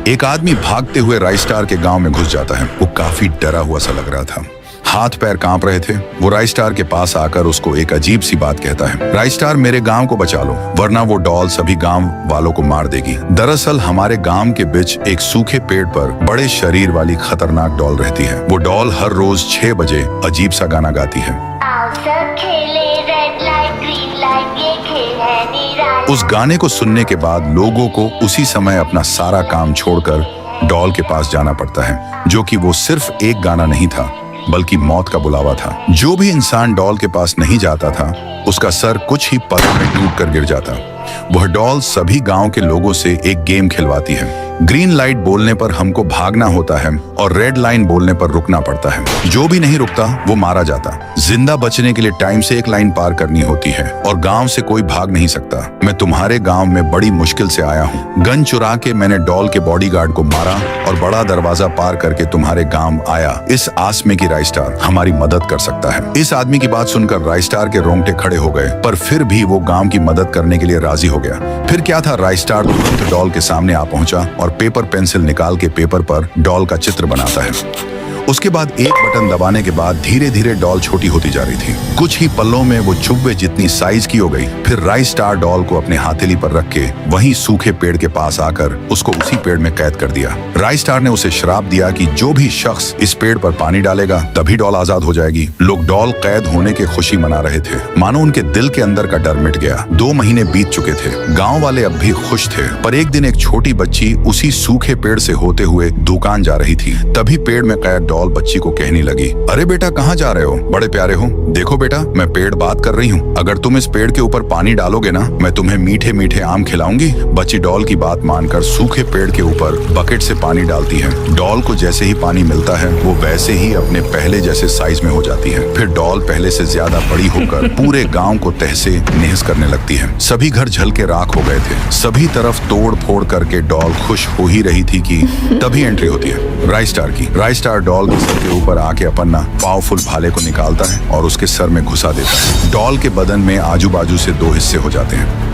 एक आदमी भागते हुए राइस्टार के गांव में घुस जाता है। वो काफी डरा हुआ सा लग रहा था, हाथ पैर कांप रहे थे। वो राइस्टार के पास आकर उसको एक अजीब सी बात कहता है, राइस्टार मेरे गांव को बचा लो, वरना वो डॉल सभी गांव वालों को मार देगी। दरअसल हमारे गांव के बीच एक सूखे पेड़ पर बड़े शरीर वाली खतरनाक डॉल रहती है। वो डॉल हर रोज 6 बजे अजीब सा गाना गाती है। उस गाने को सुनने के बाद लोगों को उसी समय अपना सारा काम छोड़कर डॉल के पास जाना पड़ता है, जो कि वो सिर्फ एक गाना नहीं था बल्कि मौत का बुलावा था। जो भी इंसान डॉल के पास नहीं जाता था उसका सर कुछ ही पलों में टूट कर गिर जाता। वह डॉल सभी गांव के लोगों से एक गेम खिलवाती है। ग्रीन लाइट बोलने पर हमको भागना होता है और रेड लाइन बोलने पर रुकना पड़ता है। जो भी नहीं रुकता वो मारा जाता। जिंदा बचने के लिए टाइम से एक लाइन पार करनी होती है और गांव से कोई भाग नहीं सकता। मैं तुम्हारे गांव में बड़ी मुश्किल से आया हूँ। गन चुरा के मैंने डॉल के बॉडीगार्ड को मारा और बड़ा दरवाजा पार करके तुम्हारे गांव आया, इस आस में कि राइस्टार हमारी मदद कर सकता है। इस आदमी की बात सुनकर राइस्टार के रोंगटे खड़े हो गए, पर फिर भी वो गांव की मदद करने के लिए राजी हो गया। फिर क्या था, राइस्टार तुरंत डॉल के सामने आ पहुंचा और पेपर पेंसिल निकाल के पेपर पर डॉल का चित्र बनाता है। उसके बाद एक बटन दबाने के बाद धीरे धीरे डॉल छोटी होती जा रही थी। कुछ ही पलों में वो चुब्बे जितनी साइज की हो गई। फिर राइस्टार डॉल को अपने हथेली पर रख के वहीं सूखे पेड़ के पास आकर उसको उसी पेड़ में कैद कर दिया। राइस्टार ने उसे श्राप दिया कि जो भी शख्स इस पेड़ पर पानी डालेगा तभी डॉल आजाद हो जाएगी। लोग डॉल कैद होने की खुशी मना रहे थे, मानो उनके दिल के अंदर का डर मिट गया। 2 महीने बीत चुके थे। गाँव वाले अब भी खुश थे, पर एक दिन एक छोटी बच्ची उसी सूखे पेड़ से होते हुए दुकान जा रही थी। तभी पेड़ में कैद डॉल बच्ची को कहने लगी, अरे बेटा कहाँ जा रहे हो, बड़े प्यारे हो, देखो बेटा मैं पेड़ बात कर रही हूँ, अगर तुम इस पेड़ के ऊपर पानी डालोगे ना मैं तुम्हें मीठे मीठे आम खिलाऊंगी। बच्ची डॉल की बात मानकर सूखे पेड़ के ऊपर बकेट से पानी डालती है। डॉल को जैसे ही पानी मिलता है वो वैसे ही अपने पहले जैसे साइज में हो जाती है। फिर डॉल पहले से ज्यादा बड़ी होकर पूरे गाँव को तहसे नहस करने लगती है। सभी घर जल के राख हो गए थे। सभी तरफ तोड़ फोड़ करके डॉल खुश हो ही रही थी कि तभी एंट्री होती है राइस्टार की। राइस्टार डॉल के सर के ऊपर आके अपना पावरफुल भाले को निकालता है और उसके सर में घुसा देता है। डॉल के बदन में आजू बाजू से 2 हिस्से हो जाते हैं।